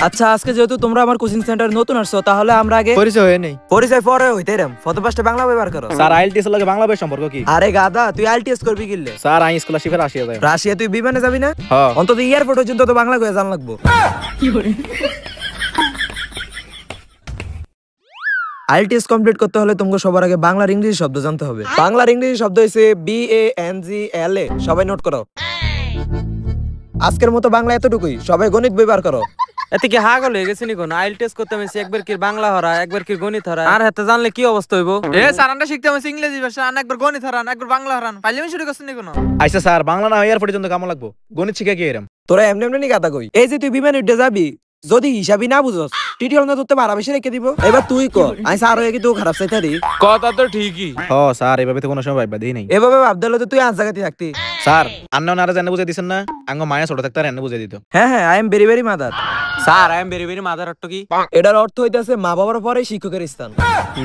আচ্ছা আজকে যেহেতু তোমরা আমার কোচিং সেন্টার নতুন আসছো তাহলে আমরা আগে পরিচয় হয়ে নেই। পরিচয় পরে হইতে এরম ফটো পাঁচটা বাংলা ব্যবহার করো। স্যার আইএলটিএস লাগে বাংলা ভাষা সম্পর্ক কি? আরে গাদা তুই আইএলটিএস করবি কিল্লে? স্যার আই স্কলারশিপে রাশিয়া যায়। রাশিয়া তুই বিমানে যাবি না? হ্যাঁ। অন্তত এয়ারপোর্ট পর্যন্ত তো বাংলা কয়ে জান লাগবো। আইএলটিএস কমপ্লিট করতে হলে তোমাকে সবার আগে বাংলার ইংরেজি শব্দ জানতে হবে। বাংলার ইংরেজি শব্দ হইছে BANGLA। সবাই নোট করো। আজকের মতো বাংলা এতটুকুই, সবাই গণিত ব্যবহার করো। এতে কি হাগল হয়ে গেছে নিকো? আইএলটিএস করতে হইছে একবার কি বাংলা হরা একবার কি গণিত হরা আর হাতে জানলে কি অবস্থা হইব? স্যার আমরা শিখতে হইছে ইংরেজি ভাষা আর একবার গণিত হরান একবার বাংলা হরান পাইলে শুরু করছেন নিকো না। আচ্ছা স্যার বাংলা না এয়ারপোর্ট পর্যন্ত কেমন লাগবো? গণিত শিখা কি এরম? তোরা এমনি এমনি গাদা কই। এই যে তুই বিমানে উঠে যাবি, যদি হিসাবই না বুঝস টিটি হল না তোতে মারা বেশি রেখে দিব। এবার তুই ক আমি স্যার হয়ে কি তুই খারাপ চাইতারি? কথা তো ঠিকই। হ্যাঁ স্যার এভাবে তো কোনো সময় ভাববা দেই নাই। এভাবে ভাবতে হলে তো তুই আজ জায়গাতে থাকতি। স্যার আন্না নারা জানে বুঝাই দিছেন না? আঙ্গ মায়া ছোট থাকতে আর এনে বুঝাই দিত। হ্যাঁ হ্যাঁ, I am very very mother. Sir I am very very mother অর্থ কি? এটার অর্থ হইতাছে মা বাবার পরে শিক্ষকের স্থান।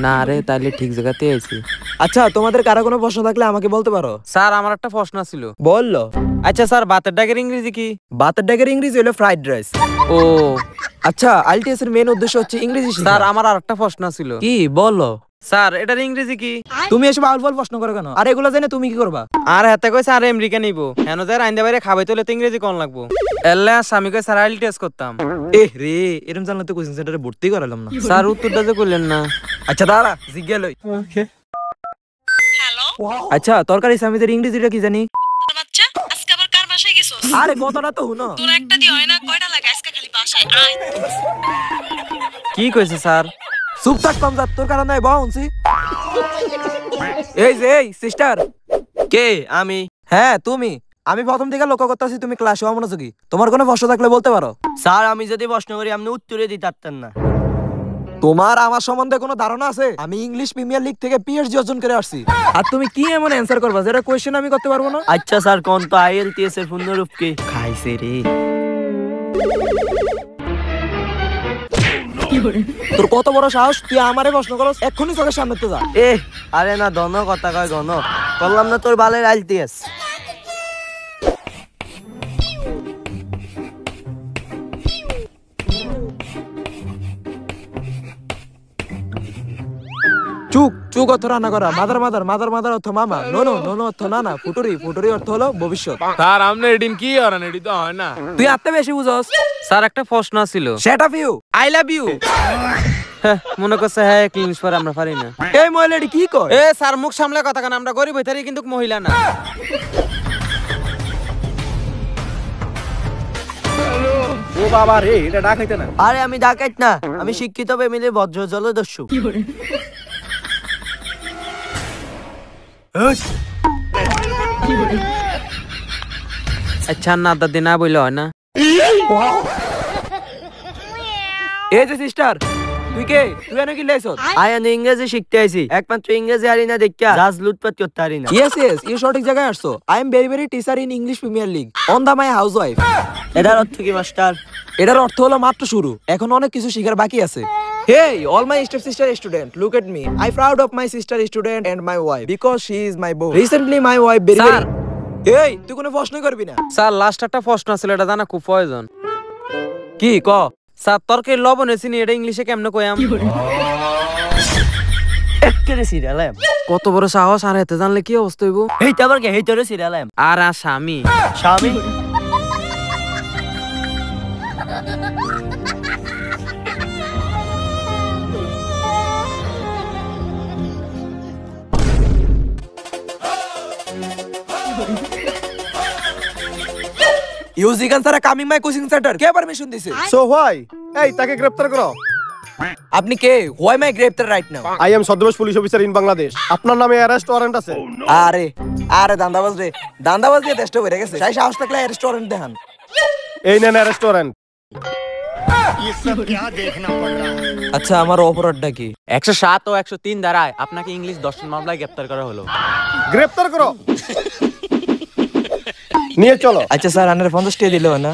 না রে তাইলে ঠিক জায়গাতে আইছি। আচ্ছা তোমাদের কারো কোনো প্রশ্ন থাকলে আমাকে বলতে পারো। স্যার আমার একটা প্রশ্ন ছিল। বললো। আচ্ছা স্যার ভাতের ডাকের ইংরেজি কি? ভাতের ডাকের ইংরেজি হলো ফ্রাইড রাইস। ও আচ্ছা আইএলটিএস এর মেইন উদ্দেশ্য হচ্ছে ইংরেজি শেখা। স্যার আমার আরেকটা প্রশ্ন ছিল। কি বলো? স্যার এটার ইংরেজি কি? তুমি এসব আউল প্রশ্ন করো কেন? আর এগুলো জেনে তুমি কি করবা? আর হাতে কই স্যার আমেরিকা নিব হেন যায় আইন্দা বাইরে খাবাই তোলে তো ইংরেজি কোন লাগবো? এল্লা স্বামী কই স্যার আইএলটিএস করতাম। এ রে এরকম জানলে তো কোচিং সেন্টারে ভর্তি করালাম না। স্যার উত্তরটা যে কইলেন না। আচ্ছা দাঁড়া জিজ্ঞাসা লই। হ্যালো আচ্ছা তরকারি সামিজের ইংরেজিটা কি জানি? তোর বাচ্চা আজকে আবার কার বাসায় গেছস? আরে কথাটা তো শুনো। তোর একটা দি হয় না কয়টা লাগে আজকে খালি বাসায় আয়। কি কইছে স্যার? চুপ থাক কম যা, তোর কারণে বাউন্সি। এই যে এই সিস্টার। কে? আমি? হ্যাঁ তুমি। আমি প্রথম থেকে লক্ষ্য করতেছি তুমি ক্লাসে অমনোযোগী। তোমার কোনো প্রশ্ন থাকলে বলতে পারো। স্যার আমি যদি প্রশ্ন করি আপনি উত্তরে দিতে পারতেন না। তোমার আমার সম্বন্ধে কোনো ধারণা আছে? আমি ইংলিশ প্রিমিয়ার লিগ থেকে পিএইচডি অর্জন করে আসছি। আর তুমি কি এমন অ্যানসার করবা যেটা কোশ্চেন আমি করতে পারবো না? আচ্ছা স্যার কোন তো আইএলটিএস এর পূর্ণরূপ কি? খাইছে রে। তোর কত বড় সাহস তুই আমারে প্রশ্ন করস? এক্ষুনি চোখের সামনে তো যা। এ আরে না দন কথা কয় গণ করলাম না তোর বালের আইএলটিএস। চুক চুক অর্থ রান্না করা, মাদার মাদার মাদার মাদার অর্থ মামা, নোনো নোনো অর্থ নানা, ফুটুরি ফুটুরি অর্থ হলো ভবিষ্যৎ। স্যার আপনি এডিন কি হরান এডি তো হয় না। তুই আত্মে বেশি বুঝস। স্যার একটা প্রশ্ন ছিল। Set of you. I love you. মনে করছে হ্যাঁ ইংলিশ পড়া আমরা পারি না। এই মহিলাটি কি কয়? এ স্যার মুখ সামলে কথা কেন? আমরা গরিব হইতারি কিন্তু মহিলা না। ও বাবা রে এটা ডাকাইতে না। আরে আমি ডাকাইত না, আমি শিক্ষিত ফ্যামিলির ভদ্র জলদস্যু। আচ্ছা না দাদি না বইলে হয় না। এই যে সিস্টার তুই কে? তুই এনে কি লেছস? আই আমি ইংরেজি শিখতে আইছি, একমাত্র ইংরেজি আরি না দেখা জাজ লুটপাট করতে পারি না। ইয়েস ইয়েস ইউ সঠিক জায়গায় আসছো। I am very very teacher in English Premier League on the my housewife. এটার অর্থ কি মাস্টার? এটার অর্থ হলো মাত্র শুরু, এখন অনেক কিছু শেখার বাকি আছে। Hey, all my step sister student, look at me. I proud of my sister student and my wife because she is my boss. Recently my wife very Sir. Hey, তুই কোনো প্রশ্ন করবি না। স্যার লাস্ট একটা প্রশ্ন ছিল, এটা জানা খুব প্রয়োজন। কি ক? স্যার তরকারি লবণ চিনি এটা ইংলিশে কেমনে কইয়াম? এক্কেরে সিরিয়ালাম। কত বড় সাহস! আর এতে জানলে কি অবস্থা হইব? এইটা আবার কে? এইটারে সিরিয়ালাম। আর স্বামী স্বামী ইউজি কানসারা কামিং মাই কোচিং সেন্টার কে পারমিশন দিছে? সো হোয়াই এই তাকে গ্রেফতার করো। আপনি কে? হোয়াই মাই গ্রেফতার রাইট নাও? আই এম ছদ্মবেশ পুলিশ অফিসার ইন বাংলাদেশ। আপনার নামে অ্যারেস্ট ওয়ারেন্ট আছে। আরে আরে দান্দাবাজ রে, দান্দাবাজ দিয়ে দেশটা বেড়ে গেছে। সেই সাহস থাকলে রেস্টুরেন্ট দেখান। এই নেন অ্যারেস্ট ওয়ারেন্ট। আচ্ছা আমার অপরাধটা কি? 107 ও 103 ধারায় আপনাকে ইংলিশ দর্শন মামলায় গ্রেফতার করা হলো। গ্রেফতার করো। নিয়ে চলো। আচ্ছা স্যার আনার 50 টাকা দিলো না?